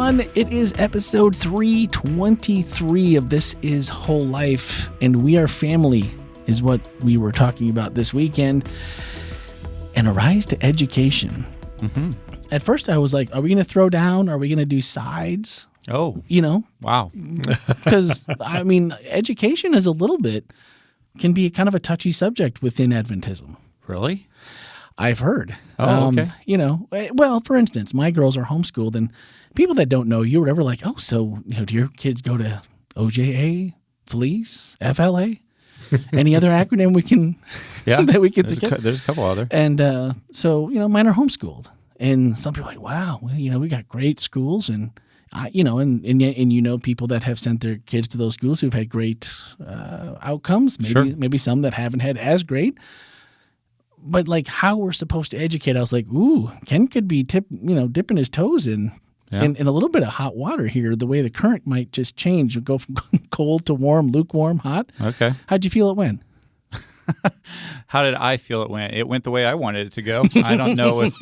everyone. It is episode 323 of This is Whole Life, and we are family is what we were talking about this weekend. And a rise to education. Mm-hmm. At first I was like, are we going to throw down? Are we going to do sides? Oh. Wow. Because, I mean, education is can be kind of a touchy subject within Adventism. Really? I've heard. Oh, okay. Well, for instance, my girls are homeschooled, and people that don't know you or whatever, like, oh, so do your kids go to OJA, Felice, FLA? Any other acronym we can that we can think of? There's a couple other. And so mine are homeschooled, and some people are like, wow, we got great schools, and people that have sent their kids to those schools who've had great outcomes. Maybe some that haven't had as great. But like how we're supposed to educate, I was like, ooh, Ken could be dipping his toes in a little bit of hot water here. The way the current might just change, go from cold to warm, lukewarm, hot. Okay. How'd you feel it went? How did I feel it went? It went the way I wanted it to go. I don't know if.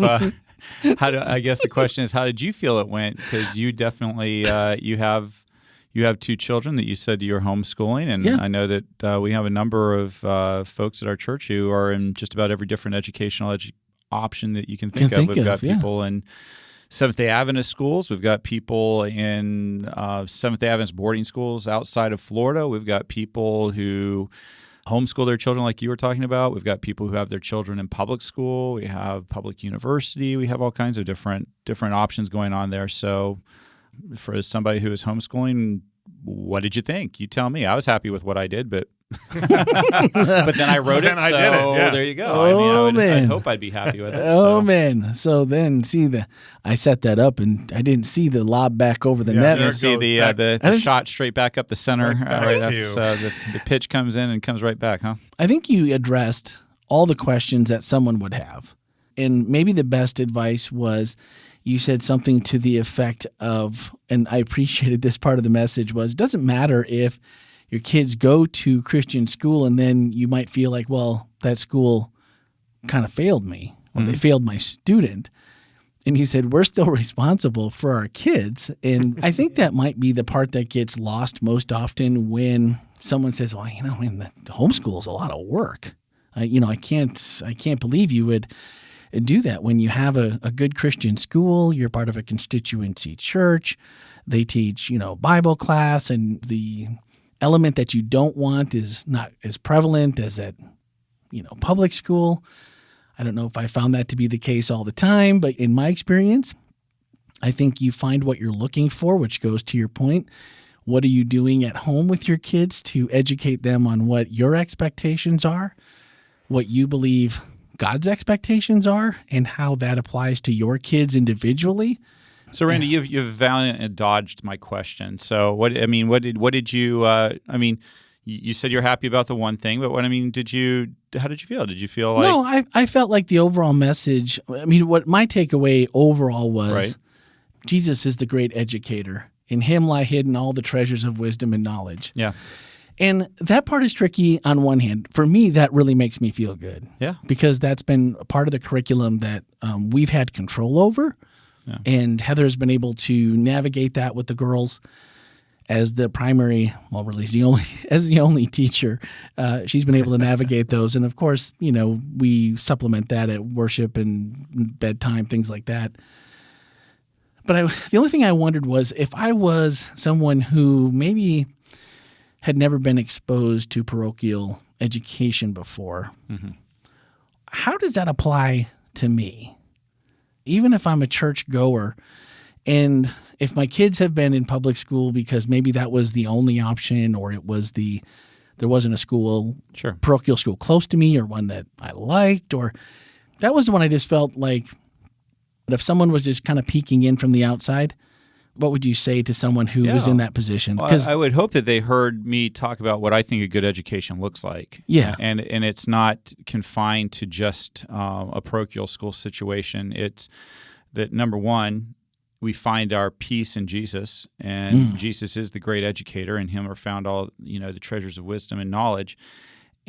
I guess the question is, how did you feel it went? Because you definitely you have two children that you said you're homeschooling, and I know that we have a number of folks at our church who are in just about every different educational option that you can think of. We've got people in Seventh-day Adventist schools. We've got people in Seventh-day Adventist boarding schools outside of Florida. We've got people who homeschool their children like you were talking about. We've got people who have their children in public school. We have public university. We have all kinds of different options going on there. So for somebody who is homeschooling, what did you think? You tell me. I was happy with what I did, but but then I wrote it, so there you go. I hope I'd be happy with it. Man. So then, I set that up, and I didn't see the lob back over the net. You didn't see the shot straight back up the center. The pitch comes in and comes right back, huh? I think you addressed all the questions that someone would have. And maybe the best advice was you said something to the effect of, and I appreciated this part of the message, was it doesn't matter if your kids go to Christian school and then you might feel like, well, that school kind of failed me, or they failed my student. And he said, we're still responsible for our kids. And I think that might be the part that gets lost most often when someone says, well, the homeschool is a lot of work. I can't believe you would do that when you have a good Christian school. You're part of a constituency church. They teach, Bible class, and the element that you don't want is not as prevalent as at, public school. I don't know if I found that to be the case all the time, but in my experience, I think you find what you're looking for, which goes to your point. What are you doing at home with your kids to educate them on what your expectations are, what you believe God's expectations are, and how that applies to your kids individually? So, Randy, you've valiantly dodged my question. So, what did you? You said you're happy about the one thing, but how did you feel? Did you feel like? No, I felt like the overall message. What my takeaway overall was, Jesus is the great educator. In him lie hidden all the treasures of wisdom and knowledge. Yeah. And that part is tricky on one hand. For me, that really makes me feel good. Yeah. Because that's been a part of the curriculum that we've had control over. Yeah. And Heather's been able to navigate that with the girls as the primary, well, really as the only teacher. She's been able to navigate those. And of course, we supplement that at worship and bedtime, things like that. But the only thing I wondered was if I was someone who maybe had never been exposed to parochial education before, how does that apply to me? Even if I'm a church goer, and if my kids have been in public school because maybe that was the only option, or there wasn't a parochial school close to me, or one that I liked, or that was the one I just felt like, if someone was just kind of peeking in from the outside, what would you say to someone who was in that position? Well, I would hope that they heard me talk about what I think a good education looks like. Yeah. And it's not confined to just a parochial school situation. It's that, number one, we find our peace in Jesus, and Jesus is the great educator. In him are found all, the treasures of wisdom and knowledge.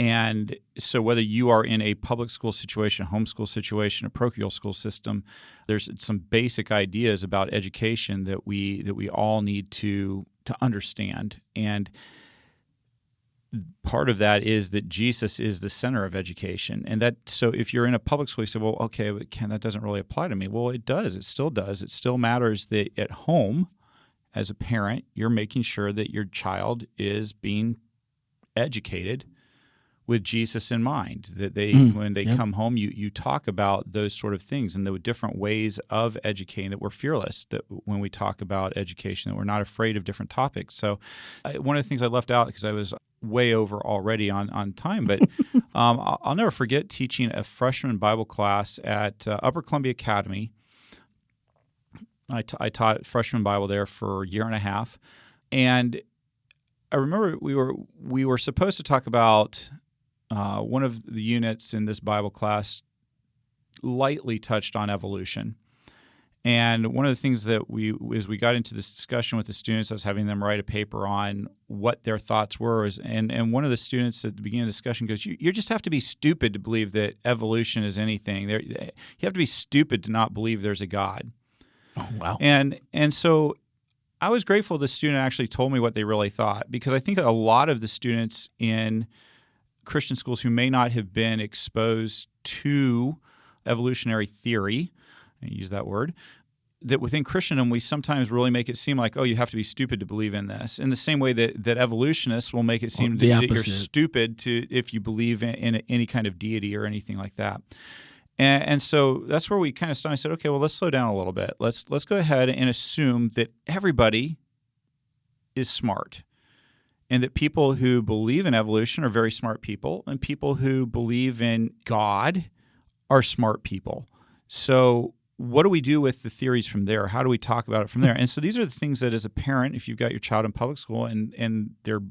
And so whether you are in a public school situation, homeschool situation, a parochial school system, there's some basic ideas about education that we all need to understand. And part of that is that Jesus is the center of education. And that, so if you're in a public school, you say, well, okay, but Ken, that doesn't really apply to me. Well, it does. It still does. It still matters that at home, as a parent, you're making sure that your child is being educated with Jesus in mind, that when they come home, you talk about those sort of things and the different ways of educating, that we're fearless, that when we talk about education, that we're not afraid of different topics. So one of the things I left out, because I was way over already on time, but I'll never forget teaching a freshman Bible class at Upper Columbia Academy. I taught freshman Bible there for a year and a half, and I remember we were supposed to talk about one of the units in this Bible class lightly touched on evolution. And one of the things that as we got into this discussion with the students, I was having them write a paper on what their thoughts were. And one of the students at the beginning of the discussion goes, you just have to be stupid to believe that evolution is anything. You have to be stupid to not believe there's a God. Oh, wow. And so I was grateful the student actually told me what they really thought, because I think a lot of the students in Christian schools who may not have been exposed to evolutionary theory, I use that word, that within Christendom we sometimes really make it seem like, oh, you have to be stupid to believe in this. In the same way that evolutionists will make it seem that you're stupid if you believe in any kind of deity or anything like that. And so that's where we kind of started. I said, okay, well, let's slow down a little bit. Let's go ahead and assume that everybody is smart, and that people who believe in evolution are very smart people, and people who believe in God are smart people. So what do we do with the theories from there? How do we talk about it from there? And so these are the things that, as a parent, if you've got your child in public school and they're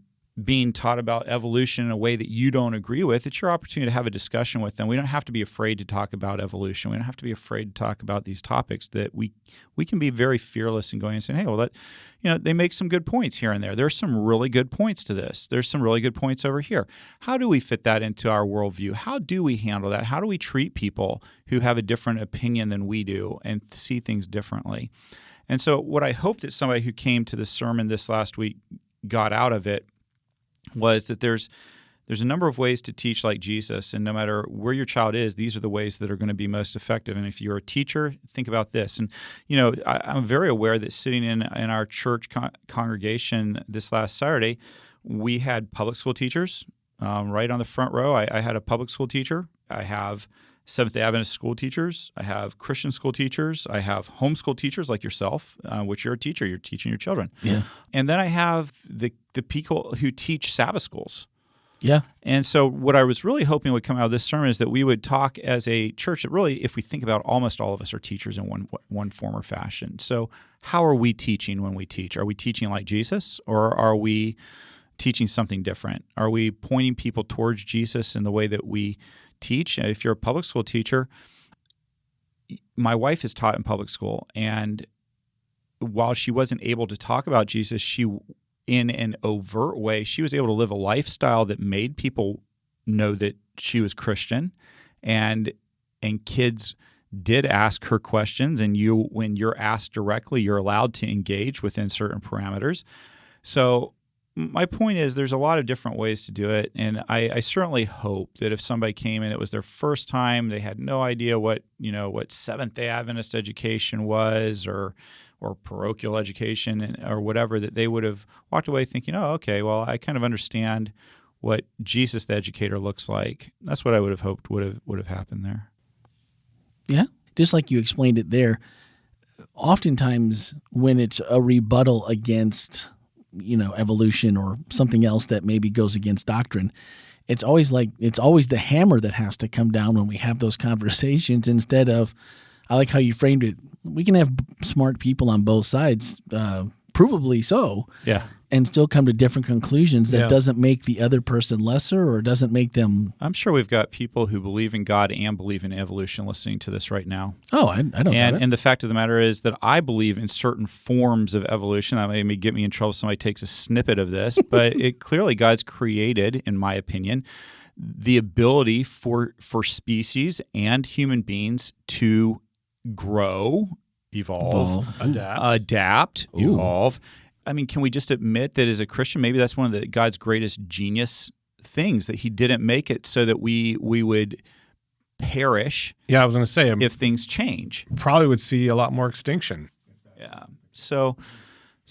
being taught about evolution in a way that you don't agree with, it's your opportunity to have a discussion with them. We don't have to be afraid to talk about evolution. We don't have to be afraid to talk about these topics, that we can be very fearless in going and saying, hey, well, they make some good points here and there. There's some really good points to this. There's some really good points over here. How do we fit that into our worldview? How do we handle that? How do we treat people who have a different opinion than we do and see things differently? And so what I hope that somebody who came to this sermon this last week got out of it was that there's a number of ways to teach like Jesus, and no matter where your child is, these are the ways that are going to be most effective. And if you're a teacher, think about this. And I'm very aware that sitting in our church congregation this last Saturday, we had public school teachers right on the front row. I had a public school teacher. I have Seventh-day Adventist school teachers. I have Christian school teachers. I have homeschool teachers like yourself, which you're a teacher. You're teaching your children. Yeah. And then I have the people who teach Sabbath schools. Yeah. And so what I was really hoping would come out of this sermon is that we would talk as a church that really, if we think about, almost all of us are teachers in one form or fashion. So how are we teaching when we teach? Are we teaching like Jesus, or are we teaching something different? Are we pointing people towards Jesus in the way that we teach? If you're a public school teacher, my wife is taught in public school, and while she wasn't able to talk about Jesus, in an overt way, she was able to live a lifestyle that made people know that she was Christian, and kids did ask her questions, and when you're asked directly, you're allowed to engage within certain parameters. So my point is, there's a lot of different ways to do it, and I certainly hope that if somebody came and it was their first time, they had no idea what Seventh-day Adventist education was, or parochial education, or whatever, that they would have walked away thinking, oh, okay, well, I kind of understand what Jesus the educator looks like. That's what I would have hoped would have happened there. Yeah, just like you explained it there. Oftentimes, when it's a rebuttal against evolution or something else that maybe goes against doctrine, it's always the hammer that has to come down when we have those conversations, instead of, I like how you framed it, we can have smart people on both sides, provably so, yeah, and still come to different conclusions. That doesn't make the other person lesser, or doesn't make them... I'm sure we've got people who believe in God and believe in evolution listening to this right now. Oh, I don't know. And the fact of the matter is that I believe in certain forms of evolution. That may get me in trouble if somebody takes a snippet of this, but clearly God's created, in my opinion, the ability for species and human beings to grow, evolve. Adapt, Ooh. evolve. I mean, can we just admit that as a Christian, maybe that's one of God's greatest genius things, that he didn't make it so that we would perish. Yeah, I was going to say, if things change, probably would see a lot more extinction. Yeah. So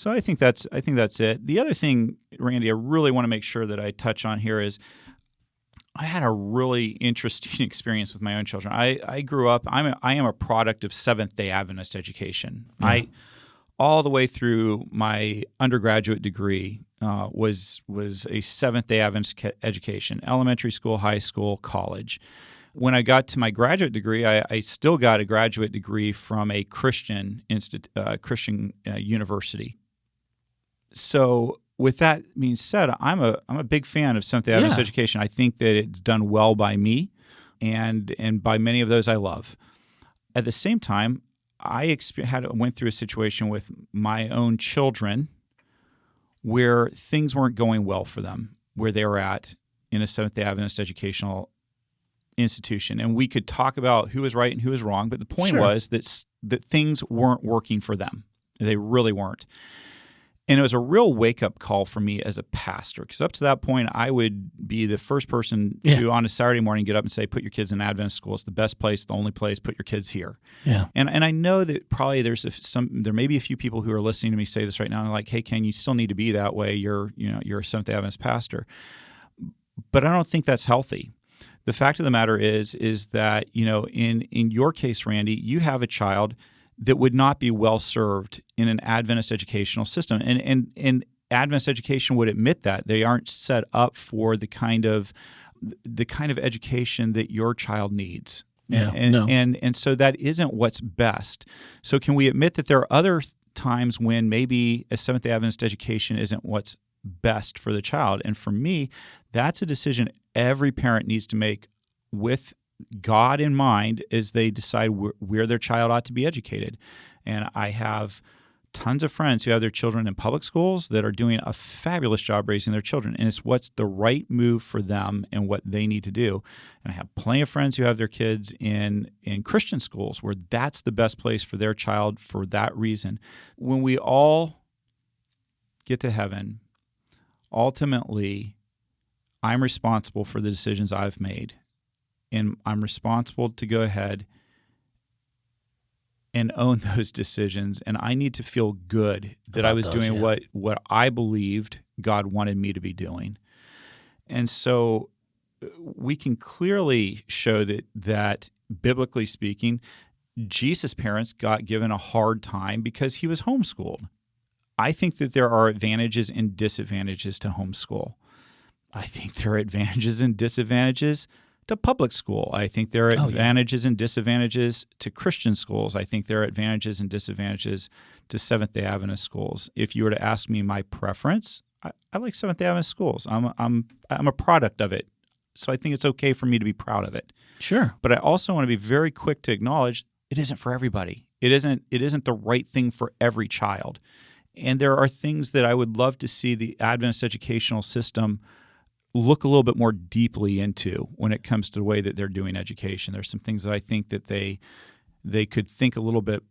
I think that's it. The other thing, Randy, I really want to make sure that I touch on here is I had a really interesting experience with my own children. I grew up. I am a product of Seventh-day Adventist education. Yeah. All the way through my undergraduate degree was a Seventh-day Adventist education: elementary school, high school, college. When I got to my graduate degree, I still got a graduate degree from a Christian university. So, with that being said, I'm a big fan of Seventh-day Adventist education. I think that it's done well by me, and by many of those I love. At the same time, I went through a situation with my own children where things weren't going well for them, where they were at in a Seventh-day Adventist educational institution. And we could talk about who was right and who was wrong, but the point was that things weren't working for them. They really weren't. And it was a real wake-up call for me as a pastor, because up to that point, I would be the first person to, on a Saturday morning, get up and say, put your kids in Adventist school. It's the best place, the only place. Put your kids here. Yeah. And I know that probably there may be a few people who are listening to me say this right now, and like, hey, Ken, you still need to be that way. You're a Seventh-day Adventist pastor. But I don't think that's healthy. The fact of the matter is that, in your case, Randy, you have a child that would not be well served in an Adventist educational system. And Adventist education would admit that. They aren't set up for the kind of education that your child needs. Yeah, and so that isn't what's best. So can we admit that there are other times when maybe a Seventh-day Adventist education isn't what's best for the child? And for me, that's a decision every parent needs to make with God in mind as they decide where their child ought to be educated. And I have tons of friends who have their children in public schools that are doing a fabulous job raising their children. And it's what's the right move for them and what they need to do. And I have plenty of friends who have their kids in Christian schools where that's the best place for their child for that reason. When we all get to heaven, ultimately, I'm responsible for the decisions I've made. And I'm responsible to go ahead and own those decisions. And I need to feel good that I was doing what I believed God wanted me to be doing. And so we can clearly show that biblically speaking, Jesus' parents got given a hard time because he was homeschooled. I think that there are advantages and disadvantages to homeschool. I think there are advantages and disadvantages to public school. I think there are advantages and disadvantages to Christian schools. I think there are advantages and disadvantages to Seventh-day Adventist schools. If you were to ask me my preference, I like Seventh-day Adventist schools. I'm a product of it, so I think it's okay for me to be proud of it. Sure. But I also want to be very quick to acknowledge it isn't for everybody. It isn't the right thing for every child. And there are things that I would love to see the Adventist educational system look a little bit more deeply into when it comes to the way that they're doing education. There's some things that I think that they could think a little bit.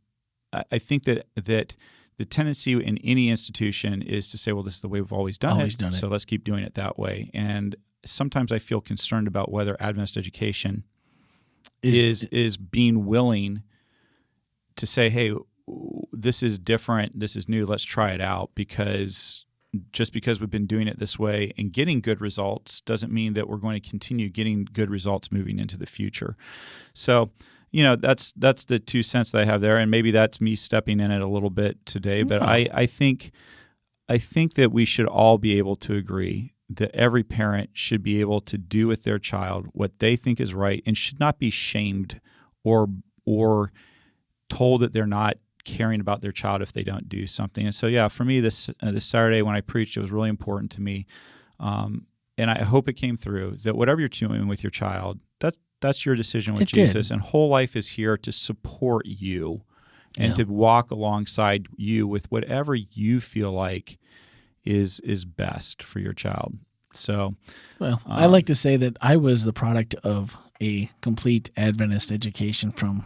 I think that the tendency in any institution is to say, well, this is the way we've always done it, so let's keep doing it that way. And sometimes I feel concerned about whether Adventist education is being willing to say, hey, this is different, this is new, let's try it out, because just because we've been doing it this way and getting good results doesn't mean that we're going to continue getting good results moving into the future. So, that's the 2 cents that I have there, and maybe that's me stepping in it a little bit today. But I think that we should all be able to agree that every parent should be able to do with their child what they think is right, and should not be shamed or told that they're not caring about their child if they don't do something. And so, for me, this Saturday when I preached, it was really important to me, and I hope it came through that whatever you're doing with your child, that's your decision with Jesus. And WholeLife is here to support you and to walk alongside you with whatever you feel like is best for your child. So, Well, I like to say that I was the product of a complete Adventist education from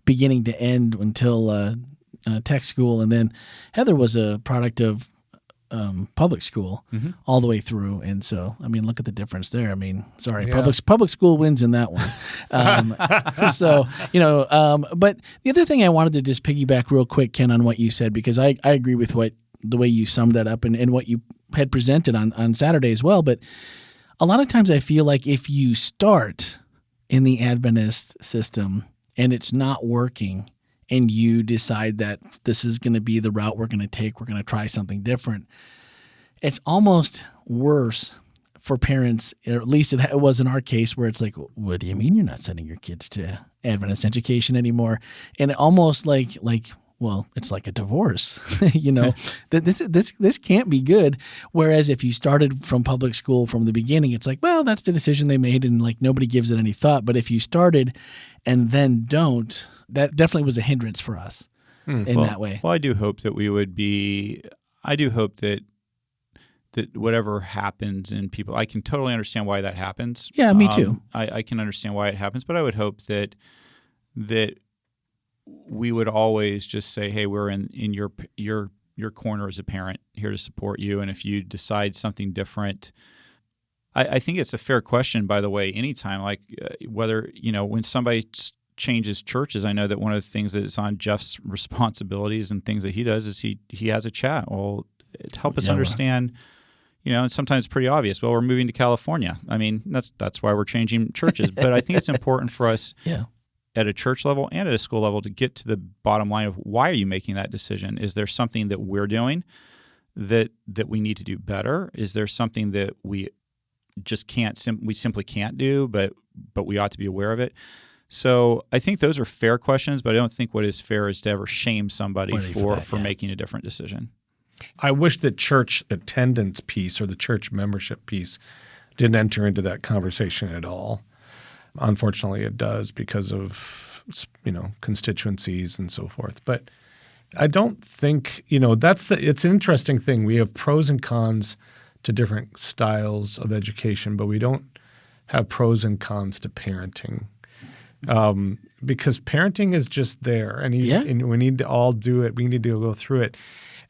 beginning to end until tech school, and then Heather was a product of public school all the way through. And so, I mean, look at the difference there. I mean, sorry, Yeah. public school wins in that one. But the other thing I wanted to just piggyback real quick, Ken, on what you said, because I agree with the way you summed that up and what you had presented on Saturday as well. But a lot of times I feel like if you start in the Adventist system and it's not working, and you decide that this is going to be the route we're going to take, we're going to try something different, it's almost worse for parents, or at least it was in our case, where it's like, what do you mean you're not sending your kids to Adventist education anymore? And almost like, well, it's like a divorce, this can't be good. Whereas if you started from public school from the beginning, it's like, well, that's the decision they made, and like nobody gives it any thought. But if you started and then don't, that definitely was a hindrance for us that way. Well, I do hope that whatever happens in people, I can totally understand why that happens. Yeah, me too. I can understand why it happens, but I would hope that we would always just say, hey, we're in your corner as a parent, here to support you. And if you decide something different, I think it's a fair question, by the way, anytime, like whether, when somebody changes churches, I know that one of the things that is on Jeff's responsibilities and things that he does is he has a chat. Well, help us understand, and sometimes it's pretty obvious. Well, we're moving to California. I mean, that's why we're changing churches. But I think it's important for us at a church level and at a school level to get to the bottom line of why are you making that decision? Is there something that we're doing that we need to do better? Is there something that we just we simply can't do, but we ought to be aware of it? So I think those are fair questions, but I don't think what is fair is to ever shame somebody for making a different decision. I wish the church attendance piece or the church membership piece didn't enter into that conversation at all. Unfortunately, it does because of, constituencies and so forth. But I don't think, it's an interesting thing. We have pros and cons to different styles of education, but we don't have pros and cons to parenting. Because parenting is just there, and we need to all do it. We need to go through it.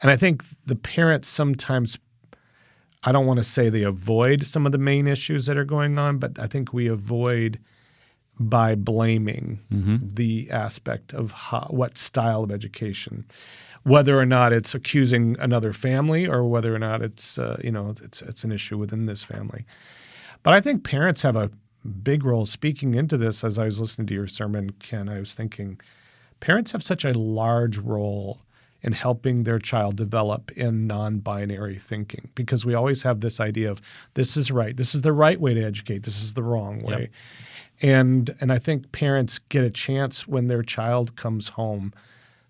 And I think the parents sometimes, I don't want to say they avoid some of the main issues that are going on, but I think we avoid by blaming the aspect of what style of education, whether or not it's accusing another family or whether or not it's it's an issue within this family. But I think parents have a big role. Speaking into this, as I was listening to your sermon, Ken, I was thinking parents have such a large role in helping their child develop in non-binary thinking, because we always have this idea of this is right, this is the right way to educate, this is the wrong way. Yep. And I think parents get a chance when their child comes home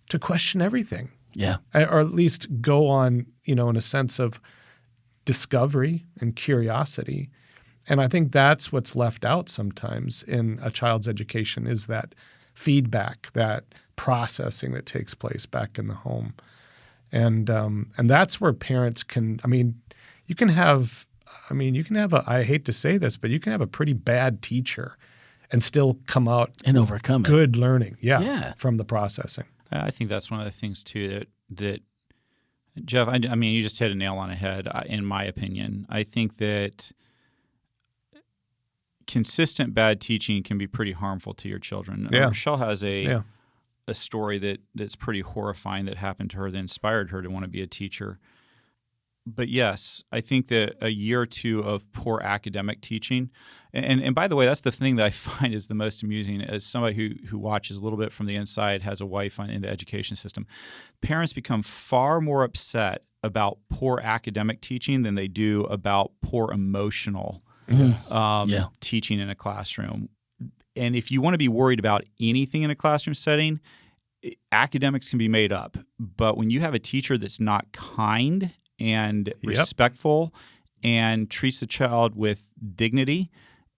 to question everything. Yeah. Or at least go on, in a sense of discovery and curiosity. And I think that's what's left out sometimes in a child's education is that feedback, that processing that takes place back in the home. And that's where parents can, you can have I hate to say this, but you can have a pretty bad teacher and still come out and overcome good learning. Yeah. From the processing. I think that's one of the things too that Jeff, you just hit a nail on the head, in my opinion. I think that consistent bad teaching can be pretty harmful to your children. Yeah. Rochelle has a story that's pretty horrifying that happened to her that inspired her to want to be a teacher. But yes, I think that a year or two of poor academic teaching, and by the way, that's the thing that I find is the most amusing as somebody who watches a little bit from the inside, has a wife in the education system. Parents become far more upset about poor academic teaching than they do about poor emotional teaching in a classroom. And if you want to be worried about anything in a classroom setting, academics can be made up. But when you have a teacher that's not kind and respectful and treats the child with dignity,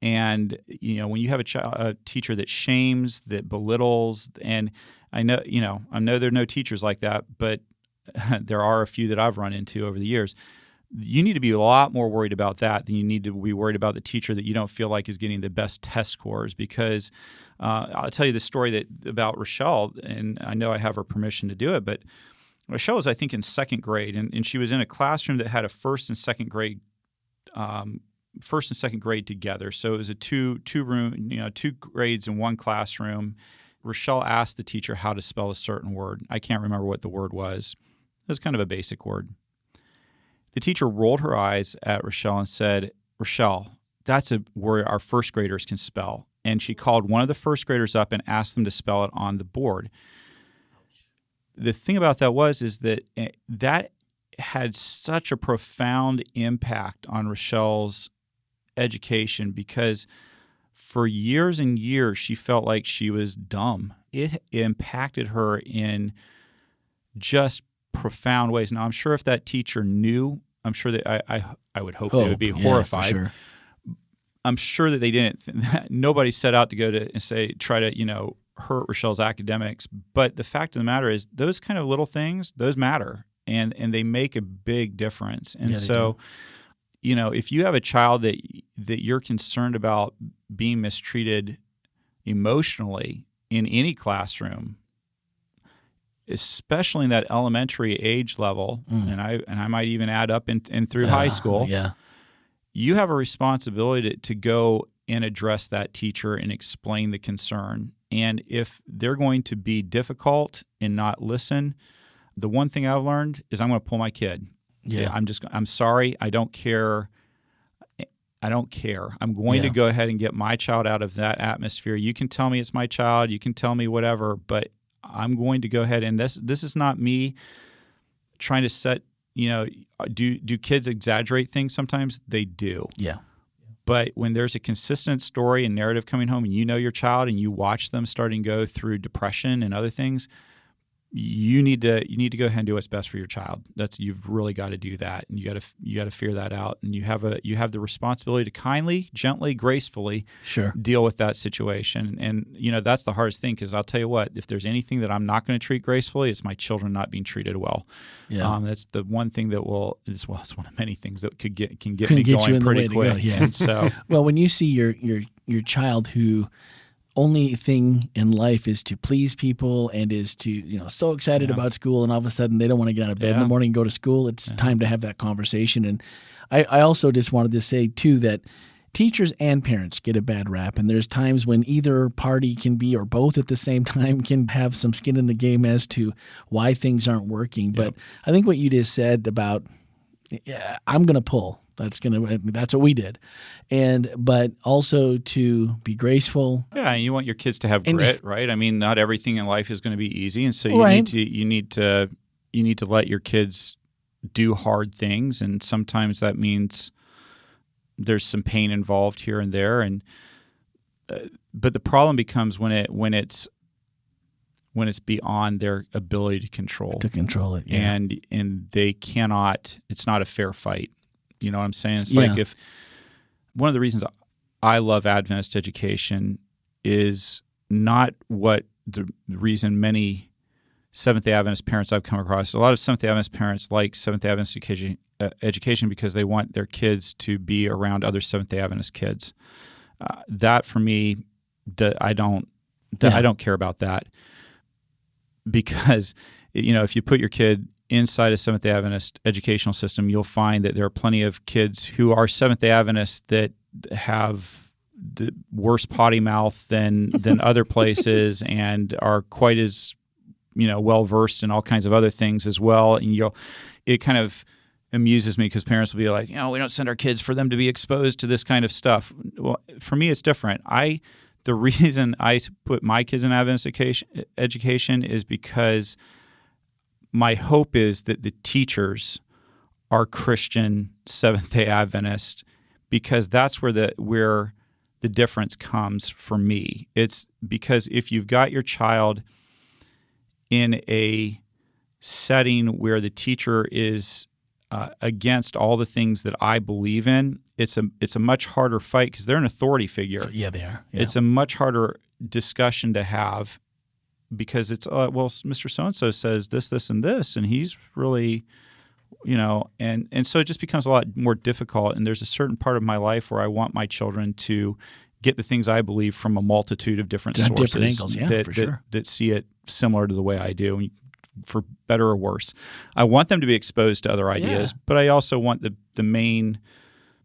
and when you have a teacher that shames, that belittles, and I know there are no teachers like that, but there are a few that I've run into over the years. You need to be a lot more worried about that than you need to be worried about the teacher that you don't feel like is getting the best test scores. Because I'll tell you the story about Rochelle, and I know I have her permission to do it, but Rochelle was, I think, in second grade, and she was in a classroom that had a first and second grade together. So it was a two grades in one classroom. Rochelle asked the teacher how to spell a certain word. I can't remember what the word was. It was kind of a basic word. The teacher rolled her eyes at Rochelle and said, "Rochelle, that's a word our first graders can spell." And she called one of the first graders up and asked them to spell it on the board. The thing about that is that had such a profound impact on Rochelle's education, because for years and years she felt like she was dumb. It impacted her in just profound ways. Now, I'm sure if that teacher knew, I'm sure that I would hope they would be horrified. For sure. I'm sure that they didn't. Nobody set out to go to and try to hurt Rochelle's academics. But the fact of the matter is, those kind of little things, those matter, and they make a big difference. And so, if you have a child that you're concerned about being mistreated emotionally in any classroom, especially in that elementary age level, and I might even add up and through high school, you have a responsibility to go and address that teacher and explain the concern. And if they're going to be difficult and not listen, the one thing I've learned is I'm going to pull my kid. Yeah. I'm sorry. I don't care. I'm going to go ahead and get my child out of that atmosphere. You can tell me it's my child. You can tell me whatever, but I'm going to go ahead, and this is not me trying to set, do kids exaggerate things sometimes? They do. Yeah. But when there's a consistent story and narrative coming home, and you know your child and you watch them starting to go through depression and other things, you need to go ahead and do what's best for your child. You've really got to do that, and you got to figure that out. And you have the responsibility to kindly, gently, gracefully deal with that situation. And that's the hardest thing, because I'll tell you what, if there's anything that I'm not going to treat gracefully, it's my children not being treated well. Yeah. That's the one thing that it's one of many things that can get me going pretty quick. Yeah. And so, well, when you see your child who only thing in life is to please people and is to, so excited about school, and all of a sudden they don't want to get out of bed in the morning and go to school, it's time to have that conversation. And I also just wanted to say, too, that teachers and parents get a bad rap, and there's times when either party can be, or both at the same time, can have some skin in the game as to why things aren't working. But I think what you just said about, I'm going to pull. That's what we did, but also to be graceful. Yeah, and you want your kids to have grit, right? I mean, not everything in life is going to be easy, and so you need to let your kids do hard things, and sometimes that means there's some pain involved here and there, and but the problem becomes when it's beyond their ability to control it, and they cannot. It's not a fair fight. You know what I'm saying? It's like, if one of the reasons I love Adventist education is not what the reason many Seventh-day Adventist parents I've come across. A lot of Seventh-day Adventist parents like Seventh-day Adventist education because they want their kids to be around other Seventh-day Adventist kids. That for me, I don't care about that, because if you put your kid inside a Seventh-day Adventist educational system, you'll find that there are plenty of kids who are Seventh-day Adventists that have the worst potty mouth than other places, and are quite as well versed in all kinds of other things as well. And it kind of amuses me, because parents will be like, we don't send our kids for them to be exposed to this kind of stuff. Well, for me, it's different. The reason I put my kids in Adventist education is because my hope is that the teachers are Christian Seventh-day Adventist, because that's where the difference comes for me. It's because if you've got your child in a setting where the teacher is against all the things that I believe in, it's a much harder fight, because they're an authority figure. Yeah, they are. Yeah. It's a much harder discussion to have, because it's Mr. So-and-so says this, and this, and he's really and so it just becomes a lot more difficult. And there's a certain part of my life where I want my children to get the things I believe from a multitude of different sources, different angles, for sure. that see it similar to the way I do, for better or worse. I want them to be exposed to other ideas, but I also want the main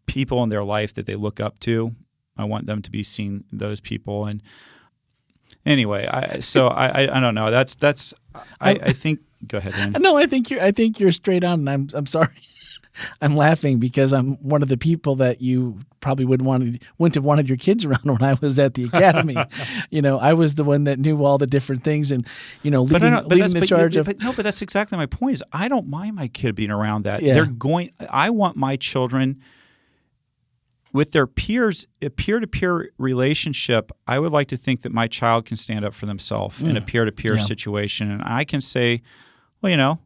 people in their life that they look up to. I want them to be seeing those people. And anyway, I don't know. I think. Go ahead, Dan. No, I think you're straight on, and I'm sorry. I'm laughing because I'm one of the people that you probably wouldn't have wanted your kids around when I was at the academy. I was the one that knew all the different things and, leading the charge of. But that's exactly my point. Is I don't mind my kid being around that. Yeah. I want my children with their peers, a peer-to-peer relationship. I would like to think that my child can stand up for themselves in a peer-to-peer situation, and I can say, well,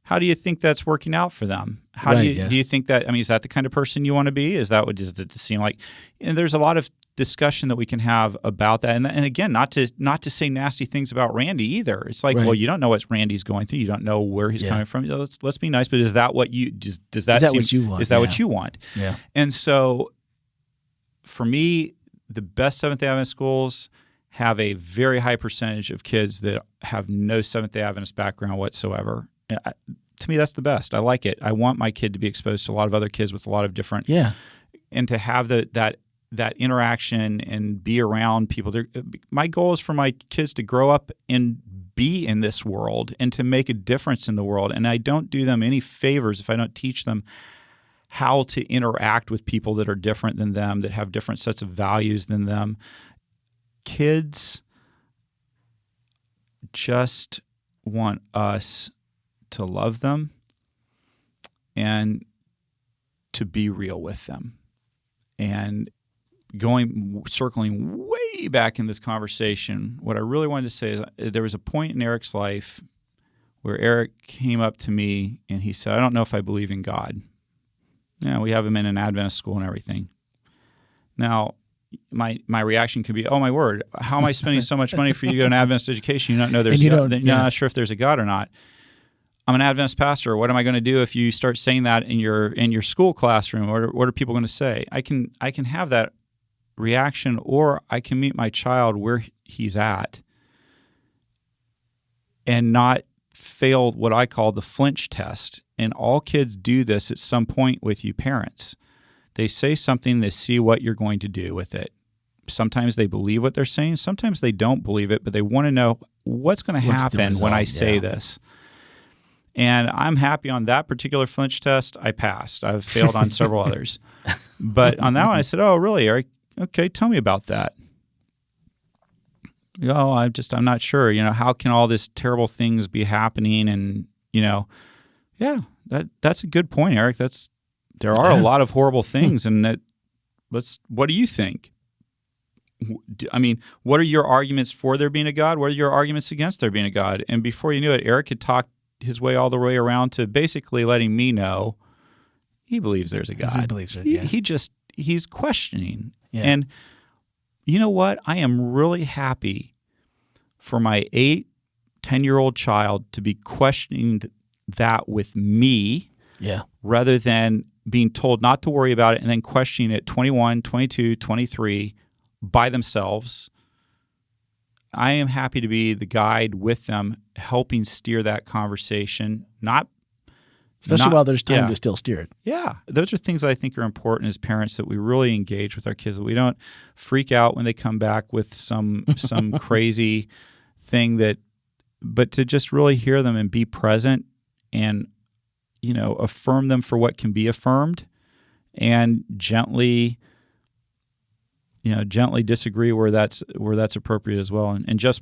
how do you think that's working out for them? Do you think that? I mean, is that the kind of person you want to be? Is that what does it seem like? And there's a lot of discussion that we can have about that. And again, not to say nasty things about Randy either. It's like, well, you don't know what Randy's going through. You don't know where he's coming from. Let's be nice. But is that what you does that seem, what you want? Is that what you want? Yeah. And so, for me, the best Seventh-day Adventist schools have a very high percentage of kids that have no Seventh-day Adventist background whatsoever. To me, that's the best. I like it. I want my kid to be exposed to a lot of other kids with a lot of different, and to have that interaction and be around people. My goal is for my kids to grow up and be in this world and to make a difference in the world. And I don't do them any favors if I don't teach them how to interact with people that are different than them, that have different sets of values than them. Kids just want us to love them and to be real with them. And circling way back in this conversation, what I really wanted to say is there was a point in Eric's life where Eric came up to me and he said, I don't know if I believe in God. We have him in an Adventist school and everything. Now, my reaction could be, oh my word, how am I spending so much money for you to go to an Adventist education? You don't know there's God. You're not sure if there's a God or not. I'm an Adventist pastor. What am I going to do if you start saying that in your school classroom? What are people going to say? I can have that reaction, or I can meet my child where he's at and not fail what I call the flinch test. And all kids do this at some point with you parents. They say something, they see what you're going to do with it. Sometimes they believe what they're saying. Sometimes they don't believe it, but they want to know what's going to happen when I say this. And I'm happy on that particular flinch test, I passed. I've failed on several others. But on that one, I said, oh, really, Eric? Okay, tell me about that. I'm not sure. How can all these terrible things be happening? And, that's a good point, Eric. There are a lot of horrible things. And what do you think? I mean, what are your arguments for there being a God? What are your arguments against there being a God? And before you knew it, Eric had talked his way all the way around to basically letting me know he believes there's a God. He believes it, He's questioning. Yeah. And you know what? I am really happy for my 10-year-old child to be questioning that with me rather than being told not to worry about it and then questioning it 21, 22, 23 by themselves. I am happy to be the guide with them, helping steer that conversation, especially while there's time to still steer it. Yeah. Those are things I think are important as parents, that we really engage with our kids, that we don't freak out when they come back with some crazy thing, but to just really hear them and be present and, affirm them for what can be affirmed, and gently disagree where that's appropriate as well. And Jeff's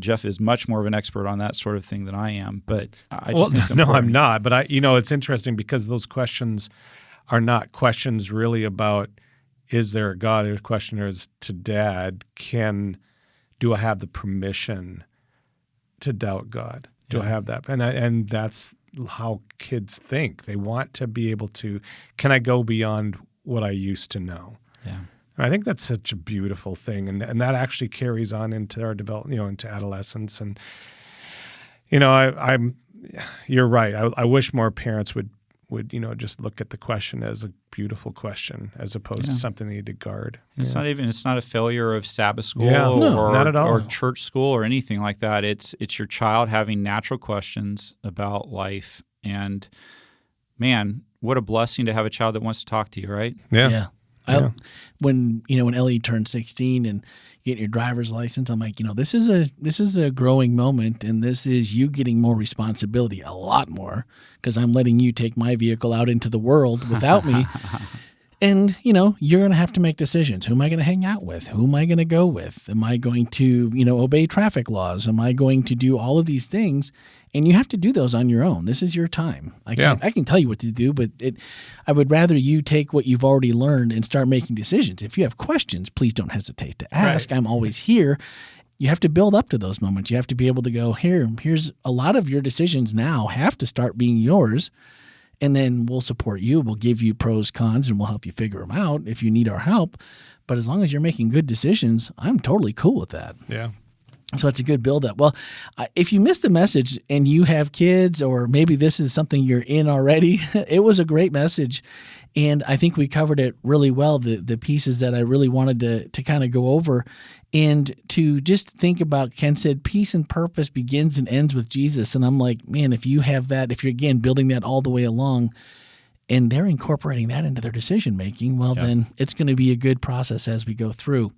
Jeff is much more of an expert on that sort of thing than I am. But I just think it's important. I'm not. But it's interesting because those questions are not questions really about, is there a God? Their question is to Dad, do I have the permission to doubt God? Do I have that? And that's how kids think. They want to be able to, can I go beyond what I used to know? Yeah. I think that's such a beautiful thing, and that actually carries on into our development, into adolescence. And I'm you're right. I wish more parents would just look at the question as a beautiful question as opposed to something they need to guard. It's not a failure of Sabbath school No, not at all. or church school or anything like that. It's your child having natural questions about life. And man, what a blessing to have a child that wants to talk to you, right? Yeah. When Ellie turned 16 and you get your driver's license, I'm like, this is a growing moment, and this is you getting more responsibility, a lot more, because I'm letting you take my vehicle out into the world without me. And, you're going to have to make decisions. Who am I going to hang out with? Who am I going to go with? Am I going to, obey traffic laws? Am I going to do all of these things? And you have to do those on your own. This is your time. I can tell you what to do, but I would rather you take what you've already learned and start making decisions. If you have questions, please don't hesitate to ask. Right. I'm always here. You have to build up to those moments. You have to be able to go, here's a lot of your decisions now have to start being yours. And then we'll support you. We'll give you pros, cons, and we'll help you figure them out if you need our help. But as long as you're making good decisions, I'm totally cool with that. Yeah. So it's a good build-up. Well, if you missed the message and you have kids, or maybe this is something you're in already, it was a great message. And I think we covered it really well, the pieces that I really wanted to kind of go over. And to just think about, Ken said, peace and purpose begins and ends with Jesus. And I'm like, man, if you have that, if you're, again, building that all the way along, and they're incorporating that into their decision-making, then it's going to be a good process as we go through.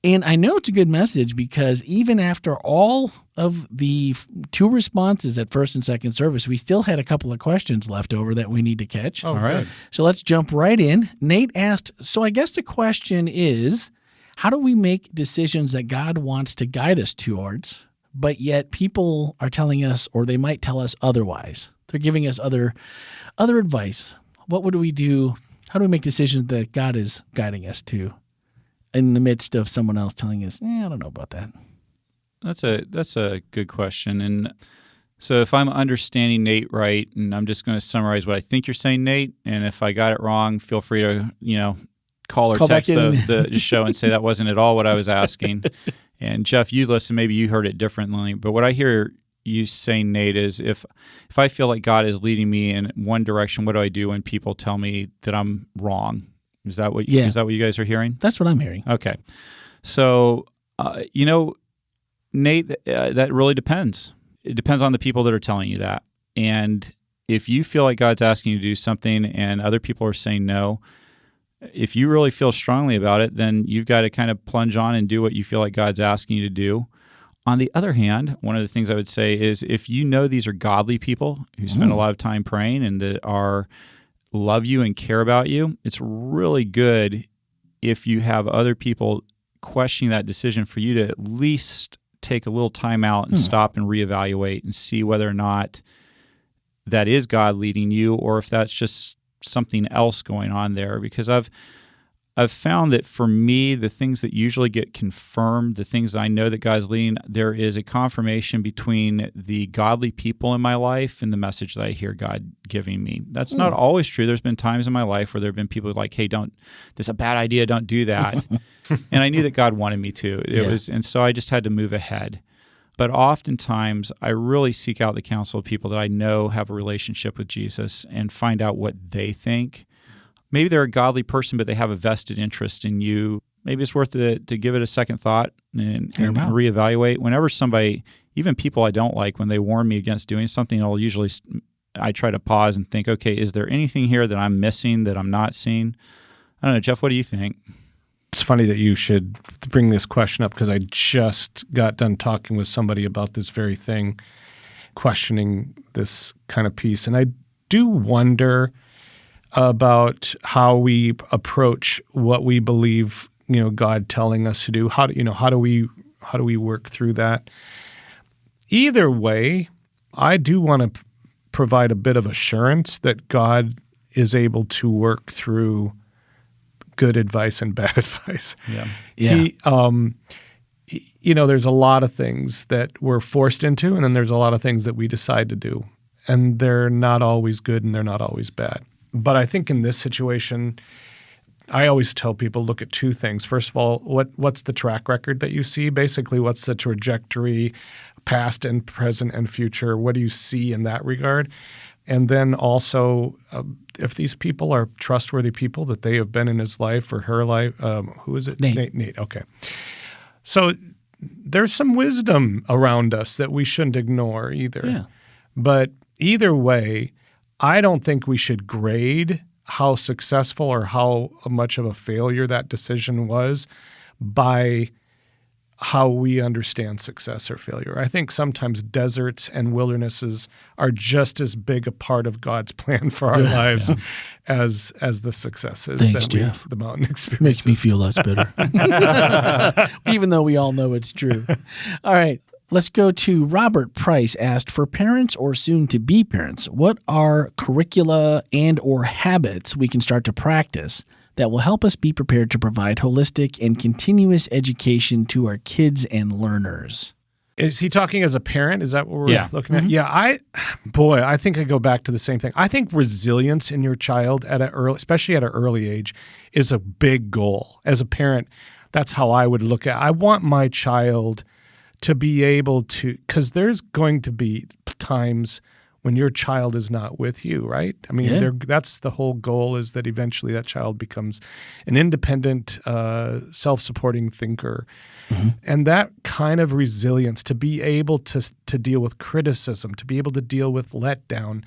And I know it's a good message because even after all of the 2 responses at first and second service, we still had a couple of questions left over that we need to catch. All right. So let's jump right in. Nate asked, so I guess the question is, how do we make decisions that God wants to guide us towards, but yet people are telling us, or they might tell us otherwise? They're giving us other advice. What would we do? How do we make decisions that God is guiding us to, in the midst of someone else telling us, I don't know about that? That's a good question. And so if I'm understanding Nate right, and I'm just going to summarize what I think you're saying, Nate, and if I got it wrong, feel free to, call or text the show and say that wasn't at all what I was asking. And Jeff, you listen, maybe you heard it differently. But what I hear you saying, Nate, is if I feel like God is leading me in one direction, what do I do when people tell me that I'm wrong? Is that what you guys are hearing? That's what I'm hearing. Okay. So, Nate, that really depends. It depends on the people that are telling you that. And if you feel like God's asking you to do something and other people are saying no, if you really feel strongly about it, then you've got to kind of plunge on and do what you feel like God's asking you to do. On the other hand, one of the things I would say is if you know these are godly people who spend a lot of time praying and that love you and care about you, it's really good if you have other people questioning that decision for you to at least take a little time out and stop and reevaluate and see whether or not that is God leading you or if that's just something else going on there. Because I've found that for me, the things that usually get confirmed, the things that I know that God's leading, there is a confirmation between the godly people in my life and the message that I hear God giving me. That's not always true. There's been times in my life where there have been people like, hey, this is a bad idea, don't do that. And I knew that God wanted me to. And so I just had to move ahead. But oftentimes, I really seek out the counsel of people that I know have a relationship with Jesus and find out what they think. Maybe they're a godly person, but they have a vested interest in you. Maybe it's worth it to give it a second thought and reevaluate. Whenever somebody, even people I don't like, when they warn me against doing something, I try to pause and think, okay, is there anything here that I'm missing that I'm not seeing? I don't know, Jeff, what do you think? It's funny that you should bring this question up because I just got done talking with somebody about this very thing, questioning this kind of piece. And I do wonder about how we approach what we believe, God telling us to do. How do we work through that? Either way, I do want to provide a bit of assurance that God is able to work through good advice and bad advice. Yeah. There's a lot of things that we're forced into, and then there's a lot of things that we decide to do, and they're not always good and they're not always bad. But I think in this situation, I always tell people, look at two things. First of all, what's the track record that you see? Basically, what's the trajectory, past and present and future? What do you see in that regard? And then also, if these people are trustworthy people that they have been in his life or her life, who is it? Nate. Okay. So there's some wisdom around us that we shouldn't ignore either. Yeah. But either way, I don't think we should grade how successful or how much of a failure that decision was by how we understand success or failure. I think sometimes deserts and wildernesses are just as big a part of God's plan for our lives as the successes. Thanks, Jeff. The mountain experience makes me feel lots better. Even though we all know it's true. All right. Let's go to Robert Price asked, for parents or soon-to-be parents, what are curricula and or habits we can start to practice that will help us be prepared to provide holistic and continuous education to our kids and learners? Is he talking as a parent? Is that what we're looking at? Mm-hmm. Yeah, I think I go back to the same thing. I think resilience in your child especially at an early age, is a big goal. As a parent, that's how I would look at it. I want my child to be able to, because there's going to be times when your child is not with you, right? I mean, that's the whole goal, is that eventually that child becomes an independent, self-supporting thinker. Mm-hmm. And that kind of resilience, to be able to deal with criticism, to be able to deal with letdown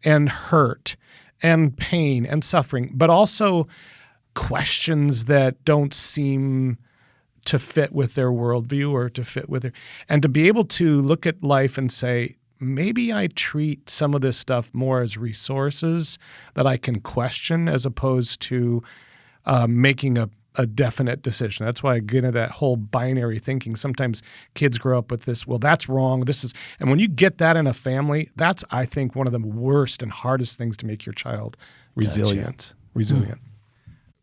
and hurt and pain and suffering, but also questions that don't seem to fit with their worldview or to fit with and to be able to look at life and say, maybe I treat some of this stuff more as resources that I can question as opposed to making a definite decision. That's why I get into that whole binary thinking. Sometimes kids grow up with this, well, that's wrong. And when you get that in a family, that's, I think, one of the worst and hardest things to make your child resilient.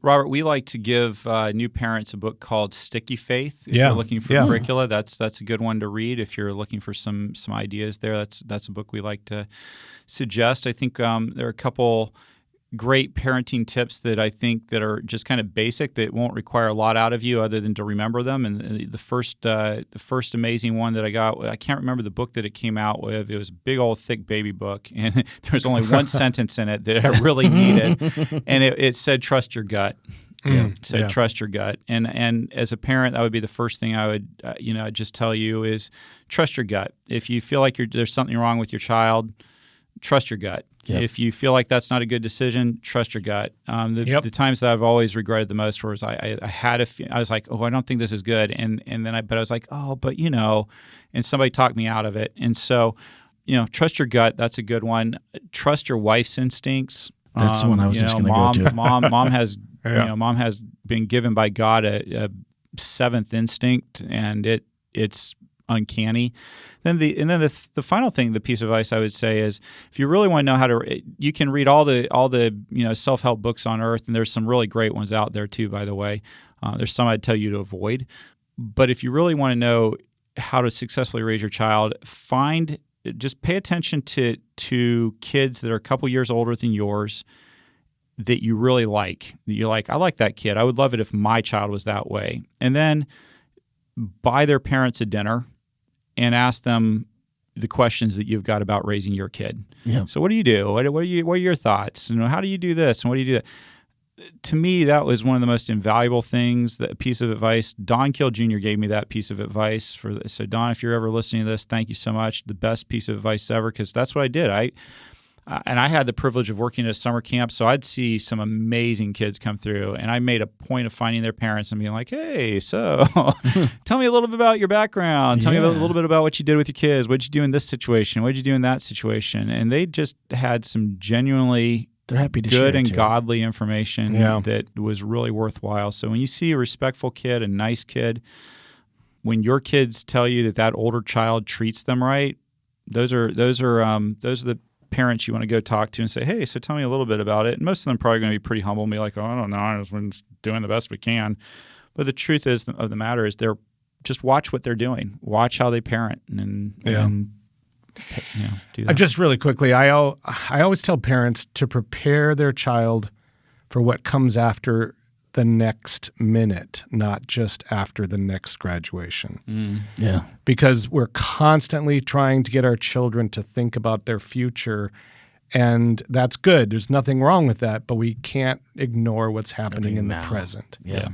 Robert, we like to give new parents a book called Sticky Faith. If you're looking for curricula, that's a good one to read. If you're looking for some ideas there, that's a book we like to suggest. I think there are a couple great parenting tips that I think that are just kind of basic, that won't require a lot out of you other than to remember them. And the first amazing one that I got, I can't remember the book that it came out with. It was a big old thick baby book, and there was only one sentence in it that I really needed, and it said trust your gut. It said trust your gut, and as a parent, that would be the first thing I would I'd just tell you is trust your gut. If you feel like there's something wrong with your child, trust your gut. Yep. If you feel like that's not a good decision, trust your gut. The times that I've always regretted the most was I was like, oh, I don't think this is good, and then I was like, oh, but and somebody talked me out of it. And so, trust your gut. That's a good one. Trust your wife's instincts. That's the one I was just going to go to. Mom has mom has been given by God a seventh instinct, and it's uncanny. Then the final thing, the piece of advice I would say is, if you really want to know how to, you can read all the self-help books on earth, and there's some really great ones out there too, by the way. There's some I'd tell you to avoid. But if you really want to know how to successfully raise your child, just pay attention to kids that are a couple years older than yours that you really like. You're like, I like that kid. I would love it if my child was that way. And then buy their parents a dinner and ask them the questions that you've got about raising your kid. Yeah. So what do you do? What are your thoughts? How do you do this? And what do you do? To me, that was one of the most invaluable things, that piece of advice. Don Kill Jr. gave me that piece of advice. So Don, if you're ever listening to this, thank you so much. The best piece of advice ever, because that's what I did. And I had the privilege of working at a summer camp, so I'd see some amazing kids come through, and I made a point of finding their parents and being like, hey, so tell me a little bit about your background. Tell me a little bit about what you did with your kids. What did you do in this situation? What did you do in that situation? And they just had some genuinely good and godly information that was really worthwhile. So when you see a respectful kid, a nice kid, when your kids tell you that older child treats them right, those are the parents you want to go talk to and say, hey, so tell me a little bit about it. And most of them are probably going to be pretty humble and be like, oh, I don't know, I was doing the best we can. But the truth of the matter is, just watch what they're doing. Watch how they parent and do that. Just really quickly, I always tell parents to prepare their child for what comes after the next minute, not just after the next graduation. Yeah. Because we're constantly trying to get our children to think about their future, and that's good. There's nothing wrong with that, but we can't ignore what's happening in the now. present. Yeah.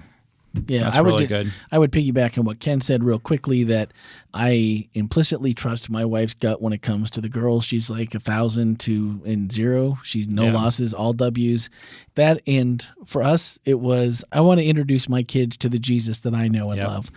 Yeah, That's I would really good. I would piggyback on what Ken said real quickly, that I implicitly trust my wife's gut when it comes to the girls. She's like 1,000 to 0. She's no losses, all W's. That, and for us, it was, I want to introduce my kids to the Jesus that I know and love,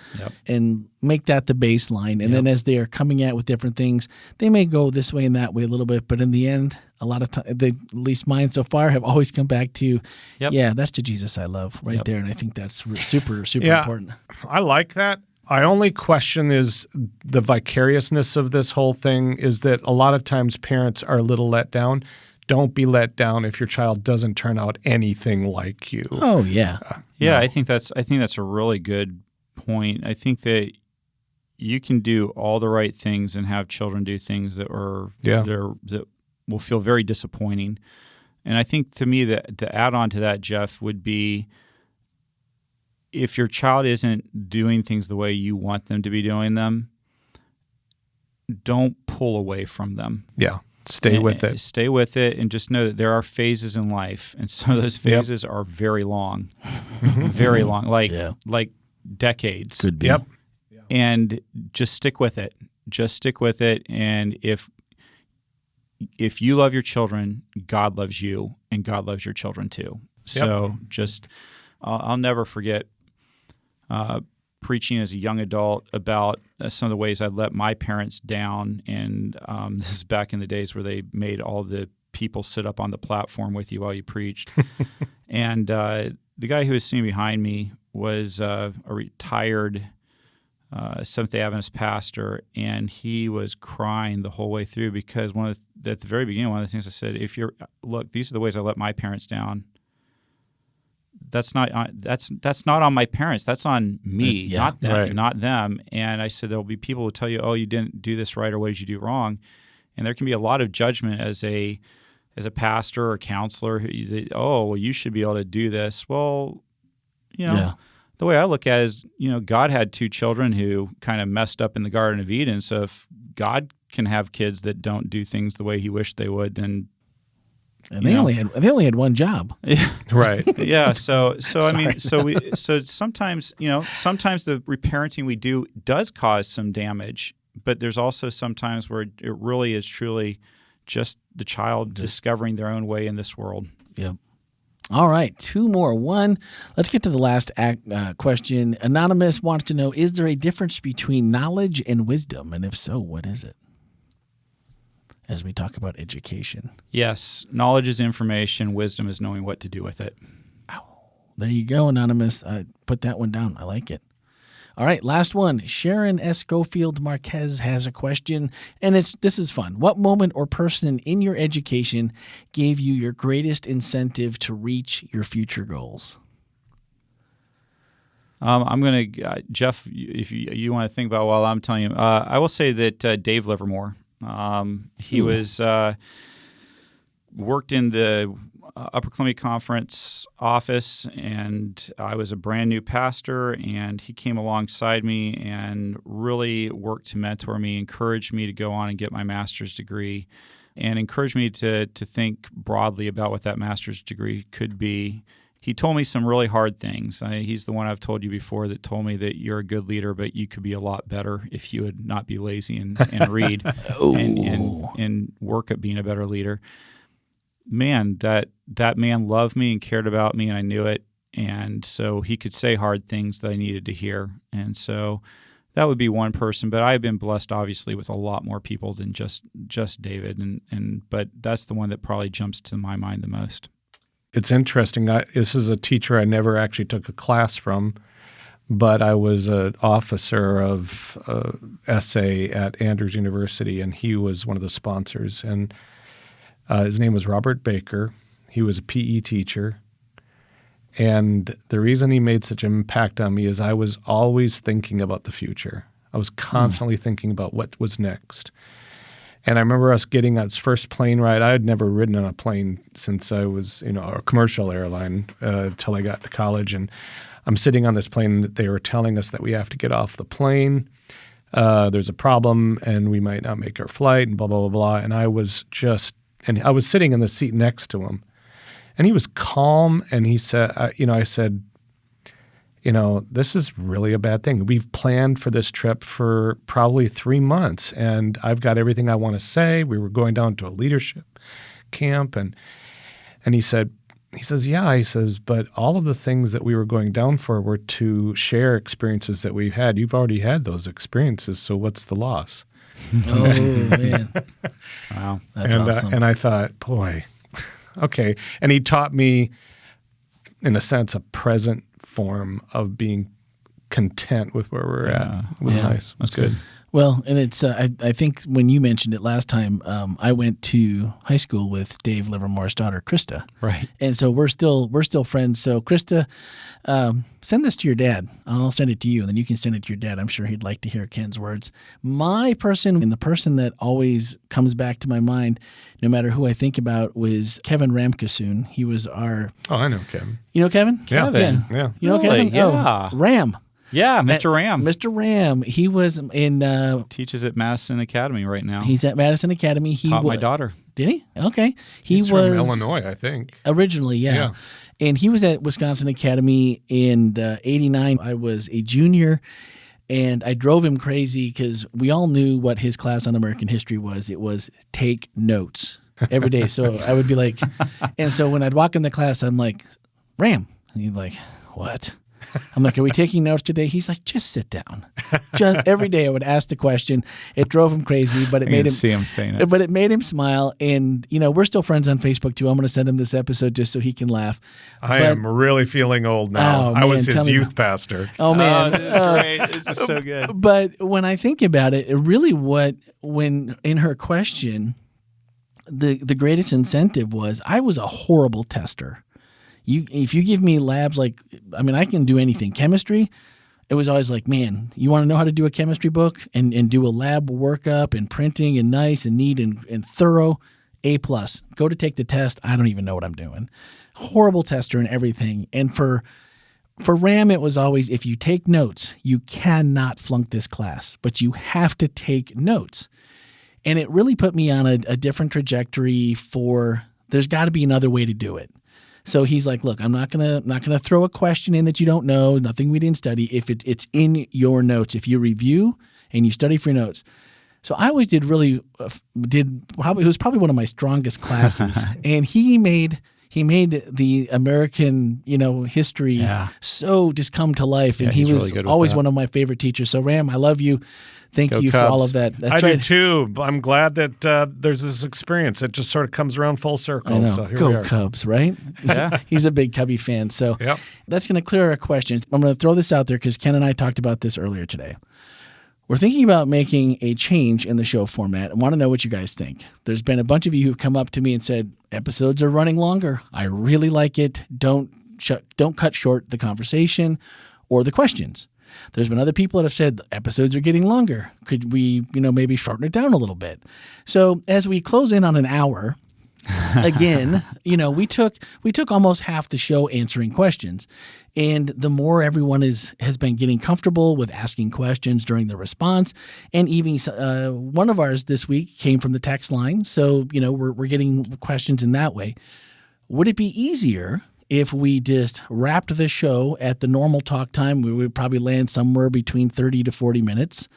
and make that the baseline. And then as they are coming out with different things, they may go this way and that way a little bit, but in the end, a lot of time, at least mine so far, have always come back to, that's the Jesus I love right there. And I think that's super, super important. I like that. My only question is the vicariousness of this whole thing is that a lot of times parents are a little let down. Don't be let down if your child doesn't turn out anything like you. Oh, yeah. I think that's a really good point. I think that you can do all the right things and have children do things that that will feel very disappointing. And I think, to me, that to add on to that, Jeff, would be, if your child isn't doing things the way you want them to be doing them, don't pull away from them. Yeah. Stay with it. Stay with it, and just know that there are phases in life, and some of those phases are very long, very long, like decades. Could be. Yep. And just stick with it. Just stick with it. And if you love your children, God loves you, and God loves your children too. So just, I'll never forget preaching as a young adult about some of the ways I let my parents down. And this is back in the days where they made all the people sit up on the platform with you while you preached. And the guy who was sitting behind me was a retired Seventh-day Adventist pastor, and he was crying the whole way through because at the very beginning, one of the things I said, look, these are the ways I let my parents down. That's not on my parents. That's on me, not them, not them. And I said, there'll be people who tell you, oh, you didn't do this right, or what did you do wrong? And there can be a lot of judgment as a pastor or counselor. You should be able to do this. Well, the way I look at it is, God had 2 children who kind of messed up in the Garden of Eden. So if God can have kids that don't do things the way He wished they would, then they only had one job. Right. Yeah. So sometimes, sometimes the reparenting we do does cause some damage, but there's also sometimes where it really is truly just the child discovering their own way in this world. Yep. All right, 2 more. One, let's get to the last question. Anonymous wants to know, is there a difference between knowledge and wisdom? And if so, what is it? As we talk about education. Yes, knowledge is information. Wisdom is knowing what to do with it. Ow. There you go, Anonymous. Put that one down. I like it. All right, last one. Sharon S. Schofield Marquez has a question, and this is fun. What moment or person in your education gave you your greatest incentive to reach your future goals? I'm going to, Jeff, if you want to think about it while I'm telling you, I will say that Dave Livermore, he was worked in the Upper Columbia Conference office, and I was a brand new pastor, and he came alongside me and really worked to mentor me, encouraged me to go on and get my master's degree, and encouraged me to think broadly about what that master's degree could be. He told me some really hard things. He's the one I've told you before that told me that you're a good leader, but you could be a lot better if you would not be lazy and read and work at being a better leader. Man, that man loved me and cared about me, and I knew it. And so he could say hard things that I needed to hear. And so that would be one person. But I've been blessed, obviously, with a lot more people than just David. But that's the one that probably jumps to my mind the most. It's interesting. This is a teacher I never actually took a class from, but I was an officer of essay at Andrews University, and he was one of the sponsors. And his name was Robert Baker. He was a PE teacher. And the reason he made such an impact on me is I was always thinking about the future. I was constantly thinking about what was next. And I remember us getting on its first plane ride. I had never ridden on a plane since I was, a commercial airline till I got to college. And I'm sitting on this plane. They were telling us that we have to get off the plane. There's a problem, and we might not make our flight, and blah, blah, blah, blah. And I was sitting in the seat next to him. And he was calm, and he said, I said, this is really a bad thing. We've planned for this trip for probably 3 months, and I've got everything I want to say. We were going down to a leadership camp, and he says, but all of the things that we were going down for were to share experiences that we've had. You've already had those experiences, so what's the loss? Oh, man. Wow. That's awesome. And I thought, boy, okay. And he taught me, in a sense, a present form of being content with where we're at. It was nice. That's good. Well, and it's I think when you mentioned it last time, I went to high school with Dave Livermore's daughter, Krista. Right. And so we're still friends. So Krista, send this to your dad. I'll send it to you, and then you can send it to your dad. I'm sure he'd like to hear Ken's words. My person, and the person that always comes back to my mind, no matter who I think about, was Kevin Ramkasoon. He was our... Oh, I know Kevin. You know Kevin? Yeah. Kevin. Yeah. You know Really? Kevin? Yeah. Oh, Ram. Yeah, Mr. Ram. Mr. Ram. He was in... Teaches at Madison Academy right now. He's at Madison Academy. He Taught my daughter. Did he? Okay. He's from Illinois, I think. Originally, yeah. And he was at Wisconsin Academy in 89. I was a junior, and I drove him crazy because we all knew what his class on American history was. It was take notes every day. So I would be like, and so when I'd walk in the class, I'm like, Ram. And he'd like, what? I'm like, are we taking notes today? He's like, just sit down. Just every day I would ask the question. It drove him crazy, but it made him see him saying it. But it made him smile. And we're still friends on Facebook too. I'm going to send him this episode just so he can laugh. I am really feeling old now. Oh, I was man, his youth pastor. Oh man, this is great. This is so good. But when I think about it, really, when in her question, the greatest incentive was I was a horrible tester. If you give me labs I can do anything. Chemistry, it was always like, man, you want to know how to do a chemistry book and do a lab workup and printing and nice and neat and thorough, A+. Go to take the test. I don't even know what I'm doing. Horrible tester and everything. And for Ram, it was always, if you take notes, you cannot flunk this class, but you have to take notes. And it really put me on a different trajectory there's got to be another way to do it. So he's like, look, I'm not gonna throw a question in that you don't know, nothing we didn't study. If it's in your notes, if you review and you study for your notes. So I always it was probably one of my strongest classes, and he made the American history so just come to life, and he was really good with always that. one of my favorite teachers. So Ram, I love you. Thank you Cubs. for all of that. That's I right. do too. I'm glad that there's this experience. It just sort of comes around full circle. I know. So here we Go are. Cubs, right? Yeah. He's a big Cubby fan. So Yep. that's going to clear our questions. I'm going to throw this out there because Ken and I talked about this earlier today. We're thinking about making a change in the show format. I want to know what you guys think. There's been a bunch of you who've come up to me and said, episodes are running longer. I really like it. Don't cut short the conversation or the questions. There's been other people that have said episodes are getting longer. Could we, maybe shorten it down a little bit? So as we close in on an hour, again, we took almost half the show answering questions. And the more everyone has been getting comfortable with asking questions during the response, and even one of ours this week came from the text line. So, we're getting questions in that way. Would it be easier if we just wrapped the show at the normal talk time? We would probably land somewhere between 30 to 40 minutes,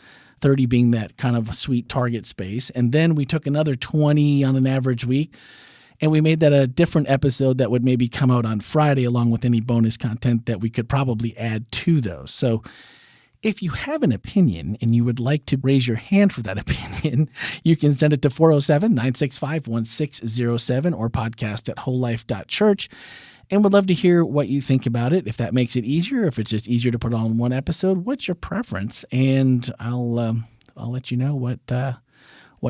30 being that kind of sweet target space. And then we took another 20 on an average week, and we made that a different episode that would maybe come out on Friday along with any bonus content that we could probably add to those. So if you have an opinion and you would like to raise your hand for that opinion, you can send it to 407-965-1607 or podcast at WholeLife.Church. And would love to hear what you think about it. If that makes it easier, if it's just easier to put on one episode, what's your preference? And I'll let you know what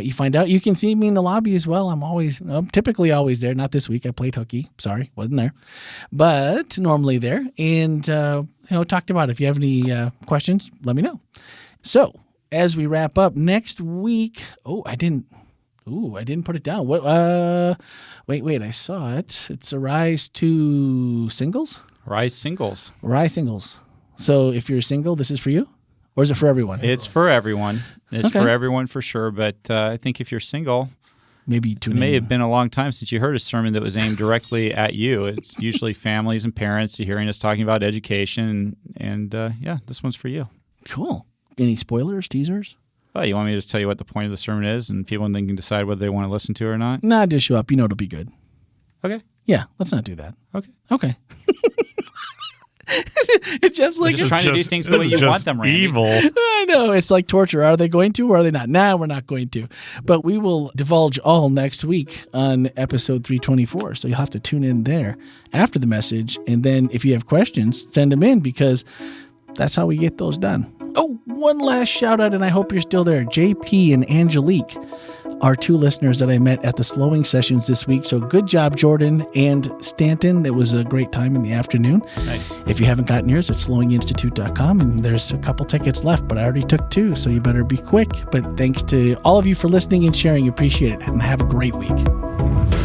you find out. You can see me in the lobby as well. I'm typically always there. Not this week. I played hooky. Sorry, wasn't there, but normally there. And talked about it. If you have any questions, let me know. So as we wrap up next week, I didn't Ooh, I didn't put it down. What? Wait, I saw it. It's a rise to singles? Rise singles. Rise singles. So if you're single, this is for you? Or is it for everyone? It's for everyone. It's Okay. for everyone for sure. But I think if you're single, Maybe it may have been a long time since you heard a sermon that was aimed directly at you. It's usually families and parents hearing us talking about education. And yeah, this one's for you. Cool. Any spoilers, teasers? Oh, you want me to just tell you what the point of the sermon is and people then can decide whether they want to listen to it or not? Nah, just show up. You know it'll be good. Okay. Yeah, let's not do that. Okay. Jeff's like, Just trying to do things the way you want them, Randy. Evil. I know. It's like torture. Are they going to or are they not? Nah, we're not going to. But we will divulge all next week on episode 324. So you'll have to tune in there after the message. And then if you have questions, send them in because that's how we get those done. Oh, one last shout out, and I hope you're still there. JP and Angelique are two listeners that I met at the slowing sessions this week. So good job, Jordan and Stanton. It was a great time in the afternoon. Nice. If you haven't gotten yours, it's slowinginstitute.com, and there's a couple tickets left, but I already took 2, so you better be quick. But thanks to all of you for listening and sharing. Appreciate it, and have a great week.